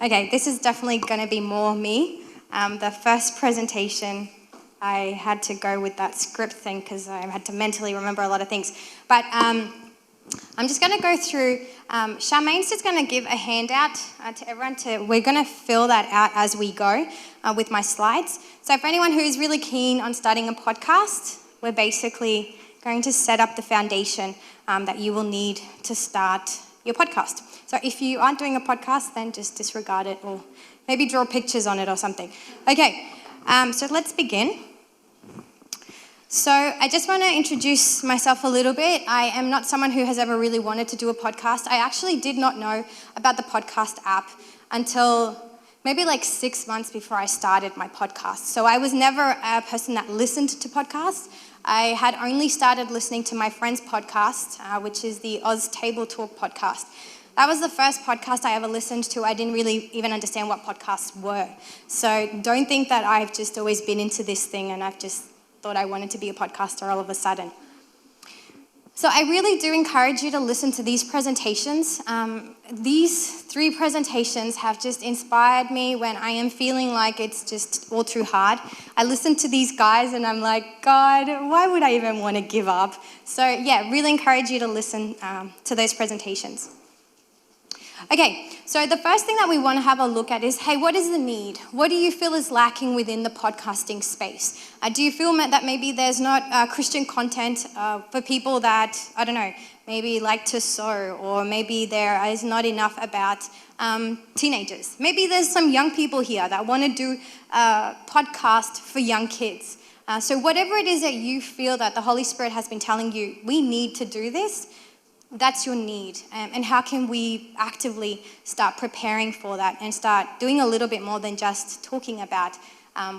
Okay, this is definitely going to be more me. The first presentation, I had to go with that script thing because I had to mentally remember a lot of things. But I'm just going to go through. Charmaine's just going to give a handout to everyone. We're going to fill that out as we go with my slides. So for anyone who's really keen on starting a podcast, we're basically going to set up the foundation that you will need to start your podcast. So if you aren't doing a podcast, then just disregard it or maybe draw pictures on it or something. Okay, so let's begin. So I just want to introduce myself a little bit. I am not someone who has ever really wanted to do a podcast. I actually did not know about the podcast app until maybe like 6 months before I started my podcast. So I was never a person that listened to podcasts. I had only started listening to my friend's podcast, which is the Oz Table Talk podcast. That was the first podcast I ever listened to. I didn't really even understand what podcasts were. So don't think that I've just always been into this thing and I've just thought I wanted to be a podcaster all of a sudden. So I really do encourage you to listen to these presentations. These 3 presentations have just inspired me when I am feeling like it's just all too hard. I listen to these guys and I'm like, God, why would I even want to give up? So yeah, really encourage you to listen to those presentations. Okay, so the first thing that we want to have a look at is, hey, what is the need? What do you feel is lacking within the podcasting space? Do you feel that maybe there's not Christian content for people that, I don't know, maybe like to sew, or maybe there is not enough about teenagers? Maybe there's some young people here that want to do a podcast for young kids. So whatever it is that you feel that the Holy Spirit has been telling you, we need to do this, that's your need. And how can we actively start preparing for that and start doing a little bit more than just talking about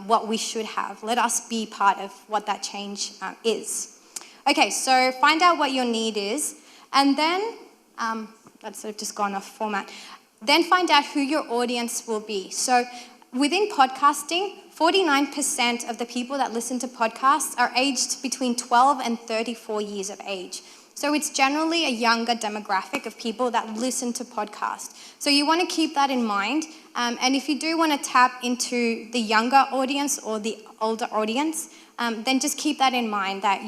what we should have? Let us be part of what that change is. Okay, so find out what your need is, and then, that's sort of just gone off format, then find out who your audience will be. So within podcasting, 49% of the people that listen to podcasts are aged between 12 and 34 years of age. So it's generally a younger demographic of people that listen to podcasts. So you want to keep that in mind. And if you do want to tap into the younger audience or the older audience, then just keep that in mind that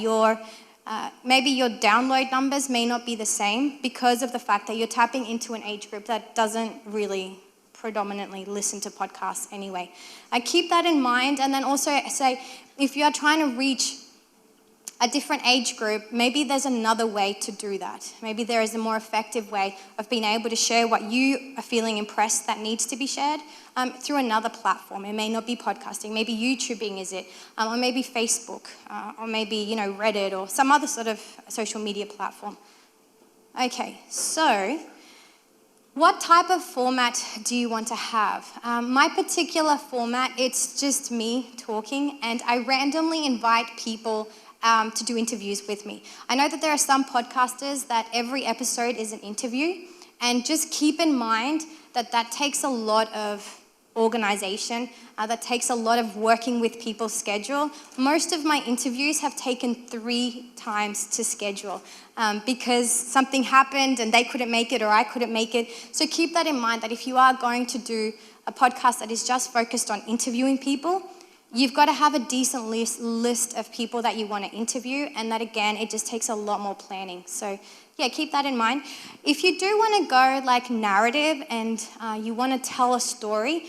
maybe your download numbers may not be the same because of the fact that you're tapping into an age group that doesn't really predominantly listen to podcasts anyway. Keep that in mind, and then also say, if you are trying to reach a different age group, maybe there's another way to do that. Maybe there is a more effective way of being able to share what you are feeling impressed that needs to be shared through another platform. It may not be podcasting, maybe YouTubing is it, or maybe Facebook, or maybe Reddit or some other sort of social media platform. Okay, so what type of format do you want to have? My particular format, it's just me talking, and I randomly invite people to do interviews with me. I know that there are some podcasters that every episode is an interview, and just keep in mind that that takes a lot of organization, that takes a lot of working with people's schedule. Most of my interviews have taken 3 times to schedule because something happened and they couldn't make it or I couldn't make it. So keep that in mind, that if you are going to do a podcast that is just focused on interviewing people, you've got to have a decent list of people that you want to interview, and that, again, it just takes a lot more planning. So, yeah, keep that in mind. If you do want to go like narrative and you want to tell a story,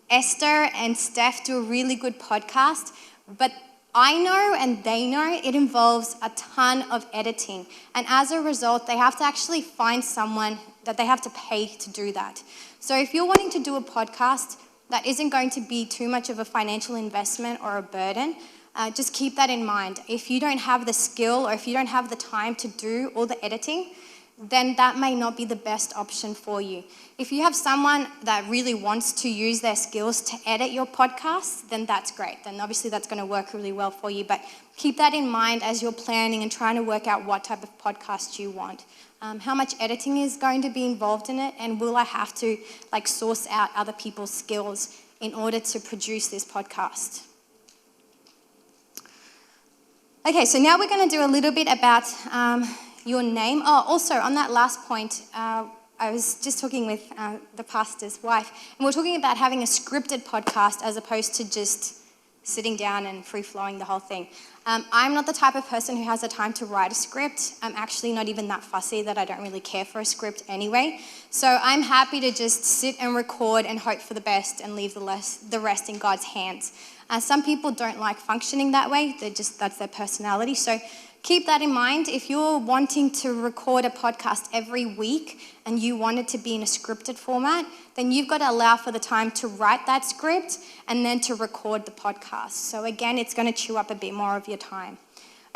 Esther and Steph do a really good podcast, but I know and they know it involves a ton of editing. And as a result, they have to actually find someone that they have to pay to do that. So if you're wanting to do a podcast that isn't going to be too much of a financial investment or a burden, just keep that in mind. If you don't have the skill or if you don't have the time to do all the editing, then that may not be the best option for you. If you have someone that really wants to use their skills to edit your podcast, then that's great. Then obviously that's going to work really well for you. But keep that in mind as you're planning and trying to work out what type of podcast you want. How much editing is going to be involved in it, and will I have to source out other people's skills in order to produce this podcast? Okay, so now we're going to do a little bit about your name. Oh, also on that last point, I was just talking with the pastor's wife, and we're talking about having a scripted podcast as opposed to just sitting down and free-flowing the whole thing. I'm not the type of person who has the time to write a script. I'm actually not even that fussy that I don't really care for a script anyway. So I'm happy to just sit and record and hope for the best and leave the rest in God's hands. Some people don't like functioning that way. That's their personality. So keep that in mind. If you're wanting to record a podcast every week and you want it to be in a scripted format, then you've got to allow for the time to write that script and then to record the podcast. So again, it's going to chew up a bit more of your time.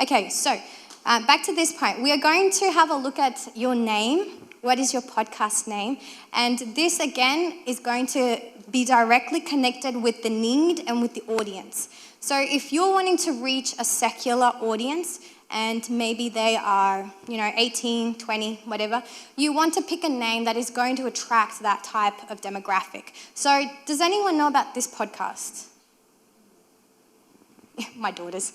Okay, so back to this point. We are going to have a look at your name. What is your podcast name? And this, again, is going to be directly connected with the need and with the audience. So if you're wanting to reach a secular audience, and maybe they are, 18, 20, whatever, you want to pick a name that is going to attract that type of demographic. So does anyone know about this podcast? My daughters.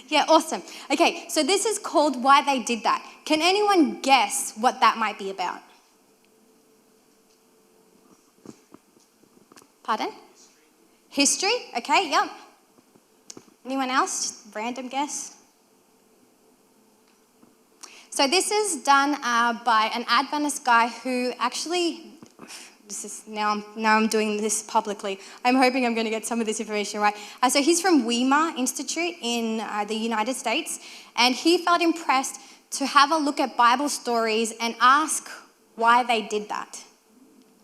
Yeah, awesome. Okay, so this is called Why They Did That. Can anyone guess what that might be about? Pardon? History? Okay, yep. Anyone else? Just random guess? So this is done by an Adventist guy who actually, now I'm doing this publicly. I'm hoping I'm going to get some of this information right. So he's from Weimar Institute in the United States, and he felt impressed to have a look at Bible stories and ask why they did that.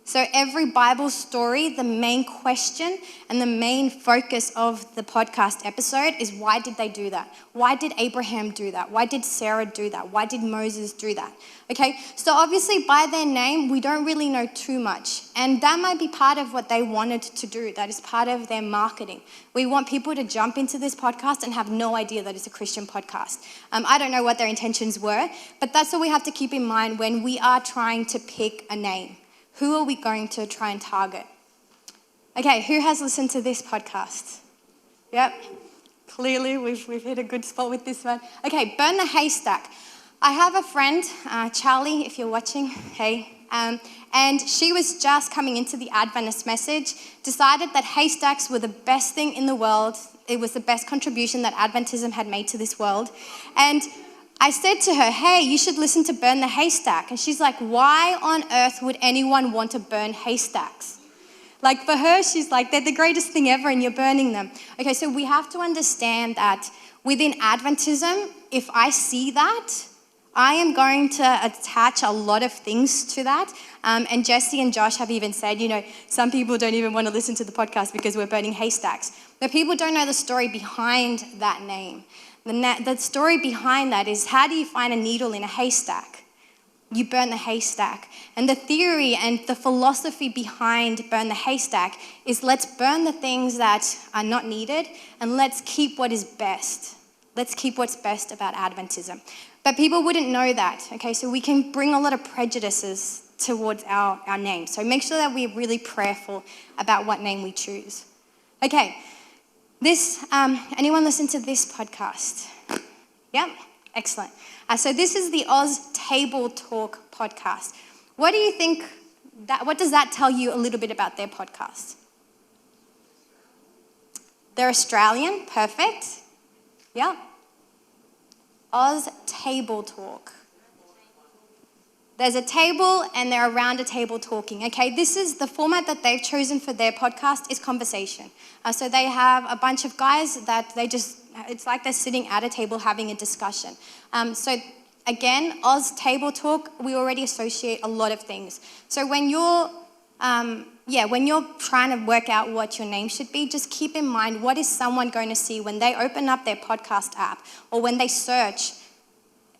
So every Bible story, the main question and the main focus of the podcast episode is why did they do that? Why did Abraham do that? Why did Sarah do that? Why did Moses do that? Okay, so obviously by their name, we don't really know too much. And that might be part of what they wanted to do. That is part of their marketing. We want people to jump into this podcast and have no idea that it's a Christian podcast. I don't know what their intentions were, but that's what we have to keep in mind when we are trying to pick a name. Who are we going to try and target? Okay, who has listened to this podcast? Yep, clearly we've hit a good spot with this one. Okay, Burn the Haystack. I have a friend, Charlie, if you're watching, hey, and she was just coming into the Adventist message, decided that haystacks were the best thing in the world. It was the best contribution that Adventism had made to this world. And I said to her, hey, you should listen to Burn the Haystack. And she's like, why on earth would anyone want to burn haystacks? Like for her, she's like, they're the greatest thing ever and you're burning them. Okay, so we have to understand that within Adventism, if I see that, I am going to attach a lot of things to that. And Jesse and Josh have even said, some people don't even want to listen to the podcast because we're burning haystacks. But people don't know the story behind that name. The story behind that is, how do you find a needle in a haystack? You burn the haystack. And the theory and the philosophy behind Burn the Haystack is, let's burn the things that are not needed and let's keep what is best. Let's keep what's best about Adventism. But people wouldn't know that, okay? So we can bring a lot of prejudices towards our name. So make sure that we're really prayerful about what name we choose. Okay. Anyone listen to this podcast? Yep, excellent. So this is the Oz Table Talk podcast. What do you think, what does that tell you a little bit about their podcast? They're Australian, perfect. Yep. Oz Table Talk. There's a table and they're around a table talking. Okay, this is the format that they've chosen for their podcast is conversation. So they have a bunch of guys that it's like they're sitting at a table having a discussion. So again, Oz Table Talk, we already associate a lot of things. So when you're trying to work out what your name should be, just keep in mind, what is someone going to see when they open up their podcast app or when they search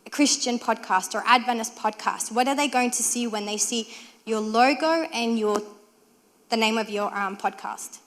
a Christian podcast or Adventist podcast? What are they going to see when they see your logo and the name of your podcast?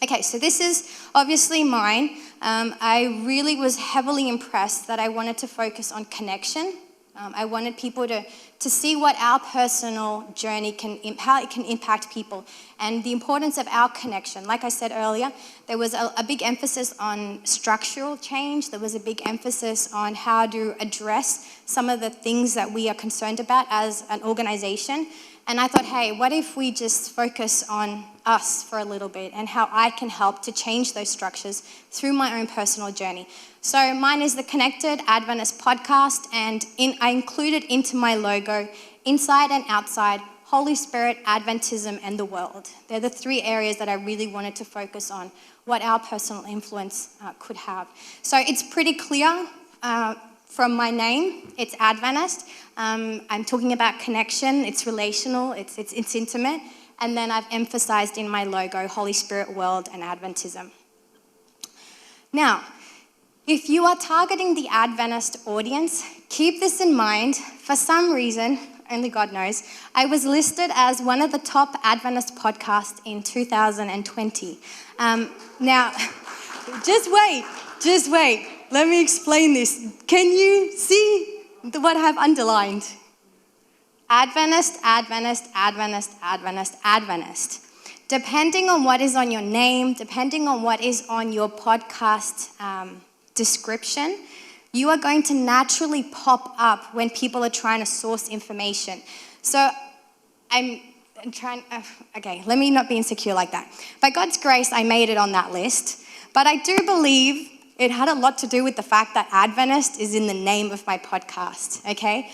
Okay, so this is obviously mine. I really was heavily impressed that I wanted to focus on connection I wanted people to see what our personal journey how it can impact people, and the importance of our connection. Like I said earlier, there was a big emphasis on structural change. There was a big emphasis on how to address some of the things that we are concerned about as an organization. And I thought, hey, what if we just focus on us for a little bit and how I can help to change those structures through my own personal journey. So mine is the Connected Adventist podcast, and I included into my logo, inside and outside, Holy Spirit, Adventism, and the world. They're the three areas that I really wanted to focus on, what our personal influence could have. So it's pretty clear from my name, it's Adventist. I'm talking about connection, it's relational, it's intimate, and then I've emphasized in my logo, Holy Spirit, world, and Adventism. Now, if you are targeting the Adventist audience, keep this in mind. For some reason, only God knows, I was listed as one of the top Adventist podcasts in 2020. Now, just wait. Let me explain this. Can you see what I have underlined? Adventist, Adventist, Adventist, Adventist, Adventist. Depending on what is on your name, depending on what is on your podcast description, you are going to naturally pop up when people are trying to source information. So I'm trying, okay, let me not be insecure like that. By God's grace, I made it on that list, but I do believe it had a lot to do with the fact that Adventist is in the name of my podcast, okay?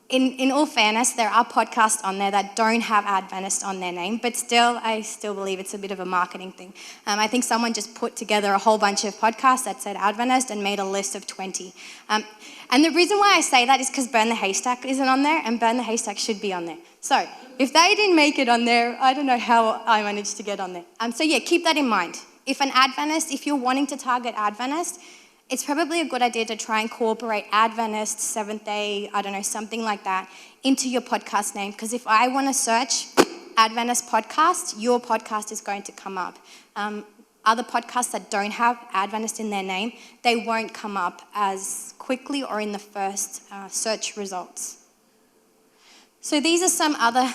In all fairness, there are podcasts on there that don't have Adventist on their name, but I still believe it's a bit of a marketing thing. I think someone just put together a whole bunch of podcasts that said Adventist and made a list of 20. And the reason why I say that is because Burn the Haystack isn't on there, and Burn the Haystack should be on there. So if they didn't make it on there, I don't know how I managed to get on there. So yeah, keep that in mind. If you're wanting to target Adventist, it's probably a good idea to try and incorporate Adventist, Seventh-day, I don't know, something like that, into your podcast name. Because if I want to search Adventist podcast, your podcast is going to come up. Other podcasts that don't have Adventist in their name, they won't come up as quickly or in the first search results. So these are some other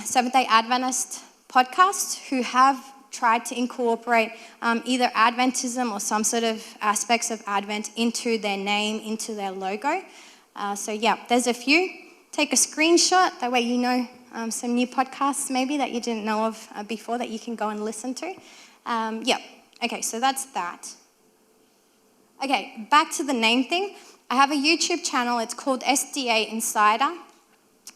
Seventh-day Adventist podcasts who have tried to incorporate either Adventism or some sort of aspects of Advent into their name, into their logo. So yeah, there's a few. Take a screenshot, that way you know some new podcasts maybe that you didn't know of before that you can go and listen to. Okay, so that's that. Okay, back to the name thing. I have a YouTube channel, it's called SDA Insider.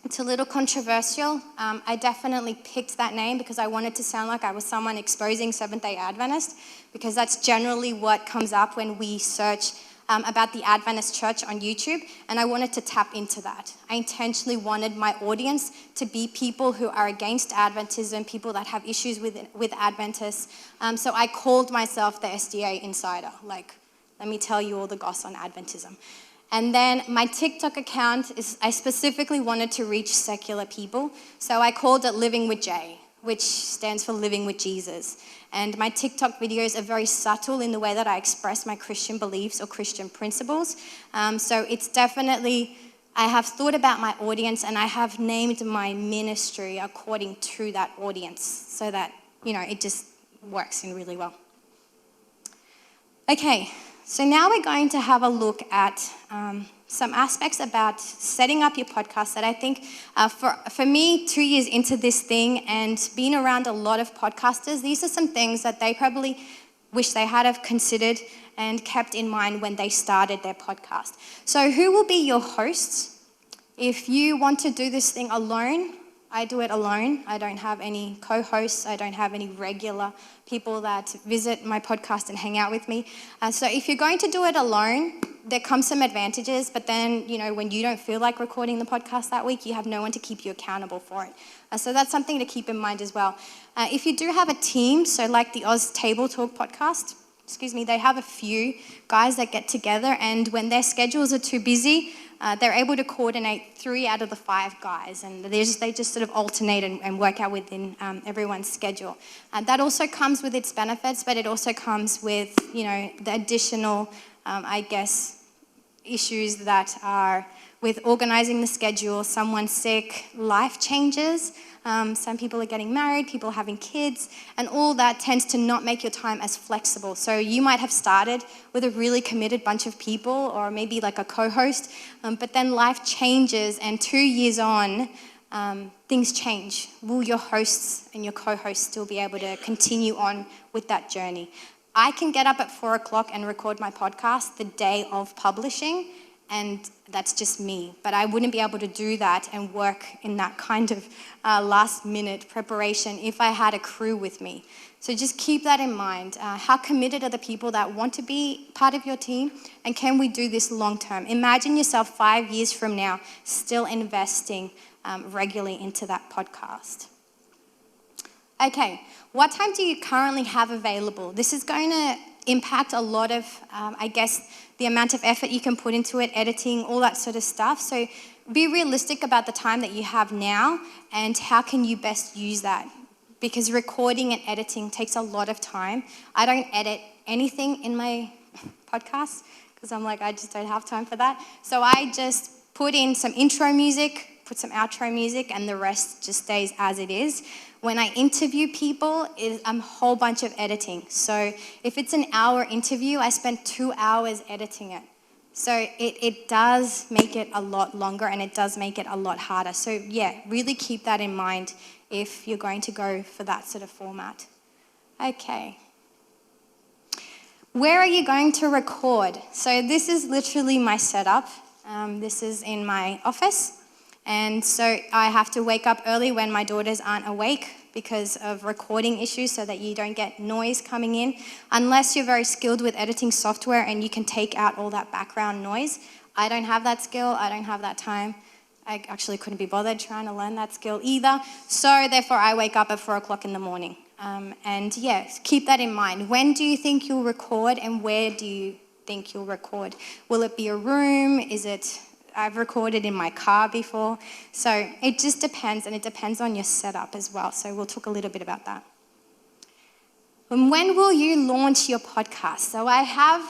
It's a little controversial. I definitely picked that name because I wanted to sound like I was someone exposing Seventh-day Adventist, because that's generally what comes up when we search about the Adventist church on YouTube, and I wanted to tap into that. I intentionally wanted my audience to be people who are against Adventism, people that have issues with Adventists. So I called myself the SDA Insider, like, let me tell you all the goss on Adventism. And then my TikTok account I specifically wanted to reach secular people, so I called it Living with J, which stands for Living with Jesus. And my TikTok videos are very subtle in the way that I express my Christian beliefs or Christian principles. So it's definitely, I have thought about my audience and I have named my ministry according to that audience so that, it just works in really well. Okay. So now we're going to have a look at some aspects about setting up your podcast that I think for me, 2 years into this thing and being around a lot of podcasters, these are some things that they probably wish they had have considered and kept in mind when they started their podcast. So who will be your hosts? If you want to do this thing alone, I do it alone. I don't have any co-hosts. I don't have any regular people that visit my podcast and hang out with me. So if you're going to do it alone, there comes some advantages, but then, when you don't feel like recording the podcast that week, you have no one to keep you accountable for it. So that's something to keep in mind as well. If you do have a team, so like the Oz Table Talk podcast, they have a few guys that get together, and when their schedules are too busy, they're able to coordinate 3 out of the 5 guys, and they just sort of alternate and work out within everyone's schedule. That also comes with its benefits, but it also comes with, the additional, issues that are with organizing the schedule, someone's sick, life changes. Some people are getting married, people are having kids, and all that tends to not make your time as flexible. So you might have started with a really committed bunch of people, or maybe like a co-host, but then life changes, and 2 years on, things change. Will your hosts and your co-hosts still be able to continue on with that journey? I can get up at 4 o'clock and record my podcast the day of publishing, and that's just me. But I wouldn't be able to do that and work in that kind of last-minute preparation if I had a crew with me. So just keep that in mind. How committed are the people that want to be part of your team? And can we do this long-term? Imagine yourself 5 years from now still investing regularly into that podcast. Okay, what time do you currently have available? This is going to impact a lot of, the amount of effort you can put into it, editing, all that sort of stuff. So be realistic about the time that you have now and how can you best use that. Because recording and editing takes a lot of time. I don't edit anything in my podcast because I'm like, I just don't have time for that. So I just put in some intro music, put some outro music, and the rest just stays as it is. When I interview people, it's a whole bunch of editing. So if it's an hour interview, I spend 2 hours editing it. So it does make it a lot longer, and it does make it a lot harder. So yeah, really keep that in mind if you're going to go for that sort of format. Okay. Where are you going to record? So this is literally my setup. This is in my office. And so I have to wake up early when my daughters aren't awake because of recording issues so that you don't get noise coming in. Unless you're very skilled with editing software and you can take out all that background noise. I don't have that skill. I don't have that time. I actually couldn't be bothered trying to learn that skill either. So therefore I wake up at 4 o'clock in the morning. And yes, keep that in mind. When do you think you'll record, and where do you think you'll record? Will it be a room? I've recorded in my car before. So it just depends, and it depends on your setup as well. So we'll talk a little bit about that. And when will you launch your podcast? So I have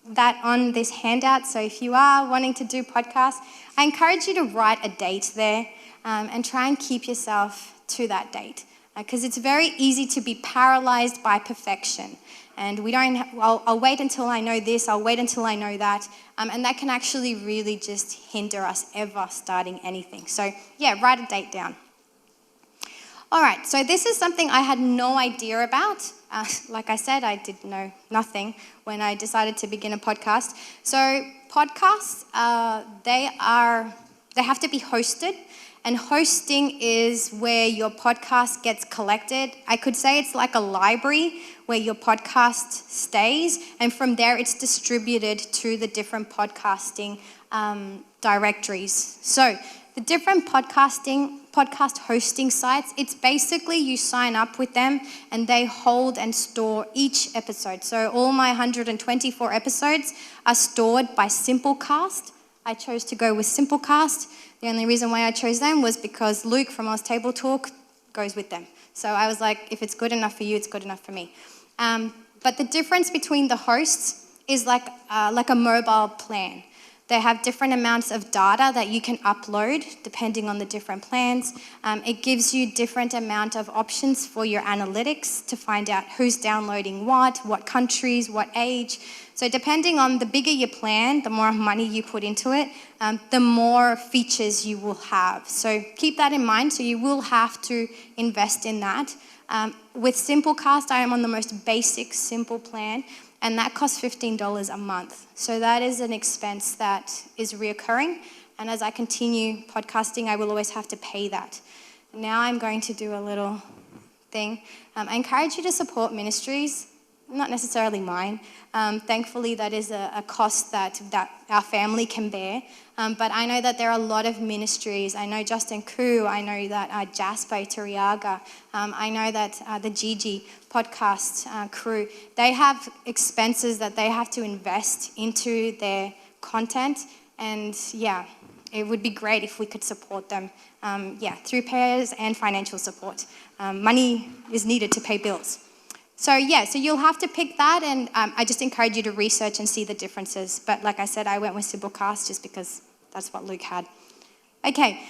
that on this handout. So if you are wanting to do podcasts, I encourage you to write a date there and try and keep yourself to that date. Because it's very easy to be paralyzed by perfection. And I'll wait until I know this, I'll wait until I know that. And that can actually really just hinder us ever starting anything. So yeah, write a date down. All right, so this is something I had no idea about. Like I said, I did know nothing when I decided to begin a podcast. So podcasts, they have to be hosted. And hosting is where your podcast gets collected. I could say it's like a library where your podcast stays, and from there it's distributed to the different podcasting directories. So the different podcast hosting sites, it's basically you sign up with them and they hold and store each episode. So all my 124 episodes are stored by Simplecast. I chose to go with Simplecast. The only reason why I chose them was because Luke from Oz Table Talk goes with them. So I was like, if it's good enough for you, it's good enough for me. But the difference between the hosts is like a mobile plan. They have different amounts of data that you can upload depending on the different plans. It gives you different amount of options for your analytics to find out who's downloading what countries, what age. So depending on the bigger your plan, the more money you put into it, the more features you will have. So keep that in mind. So you will have to invest in that. With Simplecast, I am on the most basic, simple plan, and that costs $15 a month. So that is an expense that is reoccurring. And as I continue podcasting, I will always have to pay that. Now I'm going to do a little thing. I encourage you to support ministries. Not necessarily mine. Thankfully, that is a cost that our family can bear. But I know that there are a lot of ministries. I know Justin Koo. I know that Jasper Turiaga. I know that the Gigi podcast crew, they have expenses that they have to invest into their content. And yeah, it would be great if we could support them, through prayers and financial support. Money is needed to pay bills. So you'll have to pick that, and I just encourage you to research and see the differences. But like I said, I went with Simplecast just because that's what Luke had. Okay.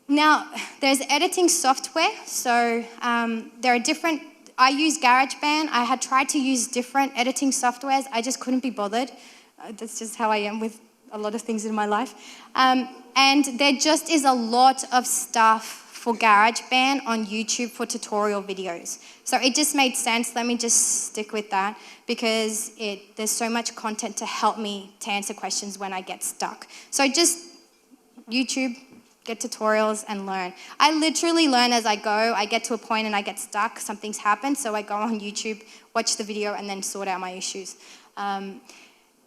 Now, there's editing software. So there are different, I use GarageBand. I had tried to use different editing softwares. I just couldn't be bothered. That's just how I am with a lot of things in my life. And there just is a lot of stuff for GarageBand on YouTube for tutorial videos. So it just made sense. Let me just stick with that because there's so much content to help me to answer questions when I get stuck. So just YouTube, get tutorials and learn. I literally learn as I go. I get to a point and I get stuck. Something's happened. So I go on YouTube, watch the video, and then sort out my issues.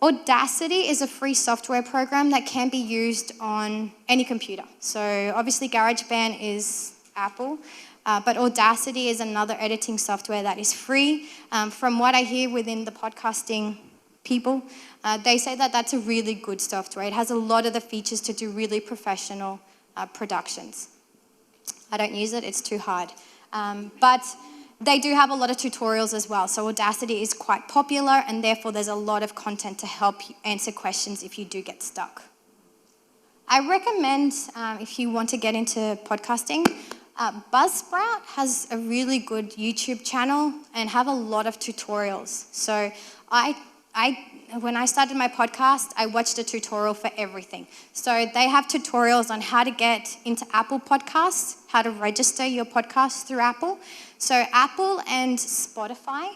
Audacity is a free software program that can be used on any computer. So obviously GarageBand is Apple, but Audacity is another editing software that is free. From what I hear within the podcasting people, they say that that's a really good software. It has a lot of the features to do really professional productions. I don't use it, it's too hard. But they do have a lot of tutorials as well. So Audacity is quite popular and therefore there's a lot of content to help you answer questions if you do get stuck. I recommend, if you want to get into podcasting, Buzzsprout has a really good YouTube channel and have a lot of tutorials. So when I started my podcast, I watched a tutorial for everything. So they have tutorials on how to get into Apple Podcasts, how to register your podcast through Apple. So Apple and Spotify,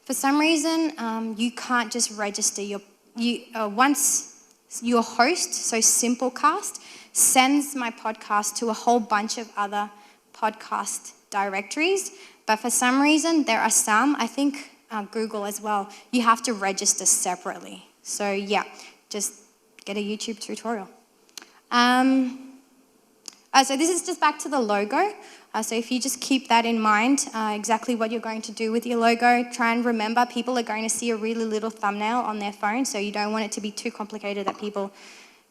for some reason, you can't just register once your host, so Simplecast, sends my podcast to a whole bunch of other podcast directories. But for some reason, there are some, I think Google as well, you have to register separately. So yeah, just get a YouTube tutorial. So this is just back to the logo. So if you just keep that in mind, exactly what you're going to do with your logo, try and remember people are going to see a really little thumbnail on their phone, so you don't want it to be too complicated that people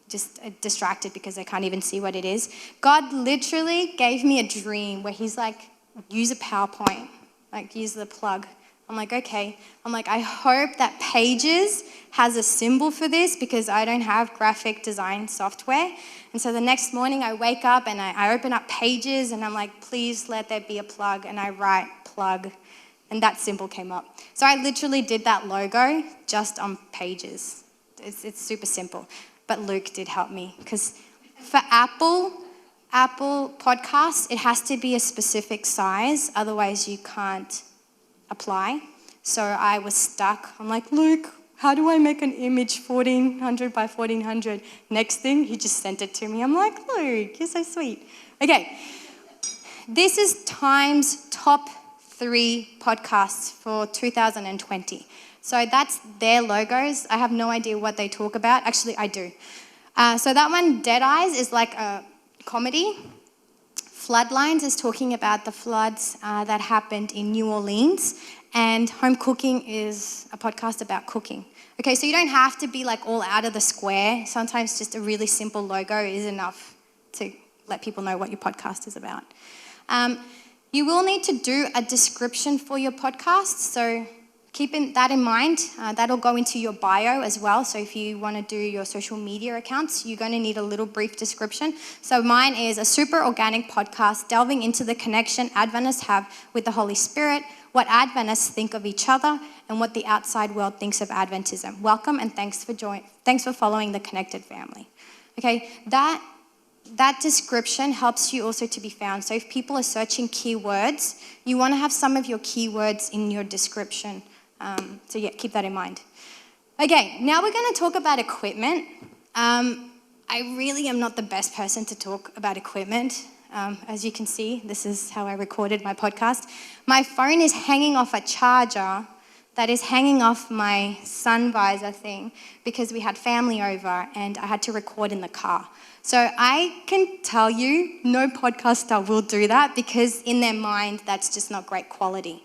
just are distracted because they can't even see what it is. God literally gave me a dream where he's like, use a PowerPoint, like use the plug. I'm like, okay. I'm like, I hope that Pages has a symbol for this because I don't have graphic design software. And so the next morning I wake up and I open up Pages and I'm like, please let there be a plug. And I write plug and that symbol came up. So I literally did that logo just on Pages. It's super simple. But Luke did help me because for Apple Podcasts, it has to be a specific size. Otherwise you can't apply. So I was stuck. I'm like, Luke, how do I make an image 1400 by 1400? Next thing, he just sent it to me. I'm like, Luke, you're so sweet. Okay, this is Time's top 3 podcasts for 2020. So that's their logos. I have no idea what they talk about. Actually, I do. So that one, Dead Eyes, is like a comedy. Floodlines is talking about the floods that happened in New Orleans, and Home Cooking is a podcast about cooking. Okay, so you don't have to be like all out of the square. Sometimes just a really simple logo is enough to let people know what your podcast is about. You will need to do a description for your podcast, so keep that in mind. That'll go into your bio as well. So if you want to do your social media accounts, you're going to need a little brief description. So mine is a super organic podcast delving into the connection Adventists have with the Holy Spirit, what Adventists think of each other, and what the outside world thinks of Adventism. Welcome and thanks for following the Connected family. Okay, that description helps you also to be found. So if people are searching keywords, you want to have some of your keywords in your description. So yeah, keep that in mind. Okay, now we're going to talk about equipment. I really am not the best person to talk about equipment. As you can see, this is how I recorded my podcast. My phone is hanging off a charger that is hanging off my sun visor thing because we had family over and I had to record in the car. So I can tell you no podcaster will do that because in their mind that's just not great quality.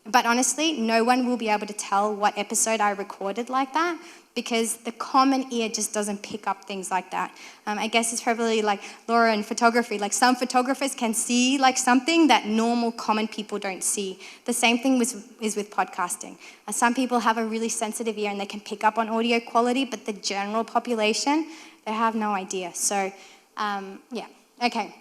But honestly, no one will be able to tell what episode I recorded like that because the common ear just doesn't pick up things like that. I guess it's probably like Laura in photography. Like some photographers can see like something that normal common people don't see. The same thing is with podcasting. Some people have a really sensitive ear and they can pick up on audio quality, but the general population, They have no idea. So, yeah. Okay.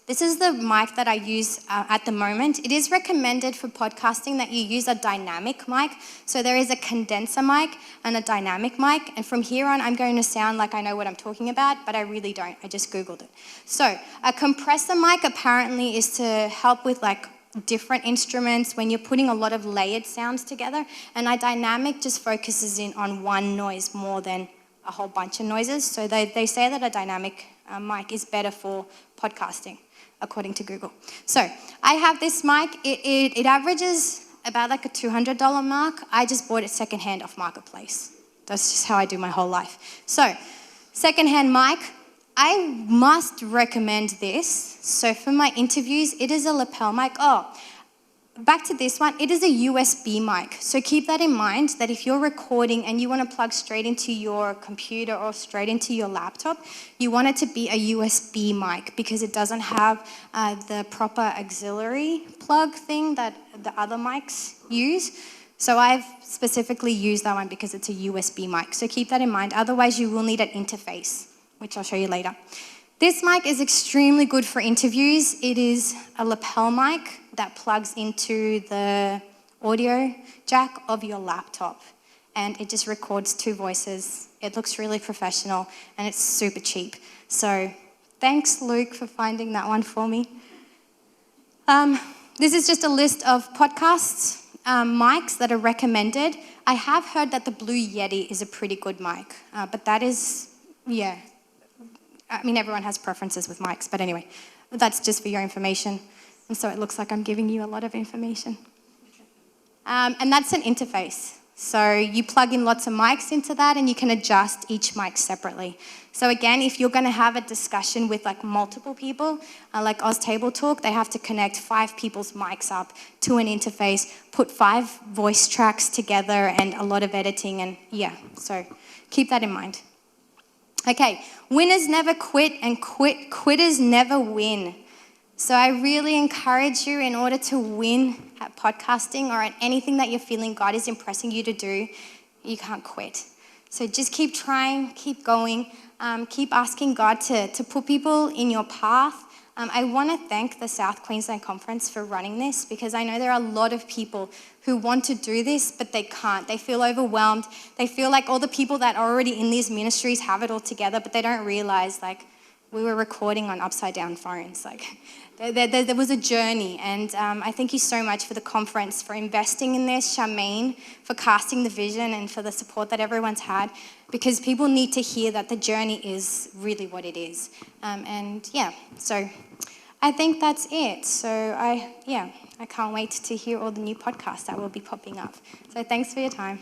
This is the mic that I use at the moment. It is recommended for podcasting that you use a dynamic mic. So there is a condenser mic and a dynamic mic. And from here on, I'm going to sound like I know what I'm talking about, but I really don't. I just Googled it. So a compressor mic apparently is to help with like different instruments when you're putting a lot of layered sounds together. And a dynamic just focuses in on one noise more than a whole bunch of noises. So they say that a dynamic mic is better for podcasting, according to Google. So I have this mic. It averages about like a $200 mark. I just bought it secondhand off Marketplace. That's just how I do my whole life. So secondhand mic, I must recommend this. So for my interviews, it is a lapel mic. Oh, back to this one, it is a USB mic. So keep that in mind that if you're recording and you want to plug straight into your computer or straight into your laptop, you want it to be a USB mic because it doesn't have the proper auxiliary plug thing that the other mics use. So I've specifically used that one because it's a USB mic. So keep that in mind. Otherwise, you will need an interface, which I'll show you later. This mic is extremely good for interviews. It is a lapel mic that plugs into the audio jack of your laptop. And it just records 2 voices. It looks really professional and it's super cheap. So thanks, Luke, for finding that one for me. This is just a list of podcasts, mics that are recommended. I have heard that the Blue Yeti is a pretty good mic, but that is, yeah. I mean, everyone has preferences with mics, but anyway, that's just for your information. And so it looks like I'm giving you a lot of information. And that's an interface. So you plug in lots of mics into that and you can adjust each mic separately. So again, if you're going to have a discussion with like multiple people, like Oz Table Talk, they have to connect 5 people's mics up to an interface, put 5 voice tracks together and a lot of editing and yeah, so keep that in mind. Okay, winners never quit and quitters never win. So I really encourage you, in order to win at podcasting or at anything that you're feeling God is impressing you to do, you can't quit. So just keep trying, keep going, keep asking God to put people in your path. I want to thank the South Queensland Conference for running this because I know there are a lot of people who want to do this, but they can't. They feel overwhelmed. They feel like all the people that are already in these ministries have it all together, but they don't realize, like, we were recording on upside down phones. Like, there was a journey, and I thank you so much for the conference, for investing in this, Charmaine, for casting the vision, and for the support that everyone's had, because people need to hear that the journey is really what it is. And yeah, so I think that's it. So I can't wait to hear all the new podcasts that will be popping up. So thanks for your time.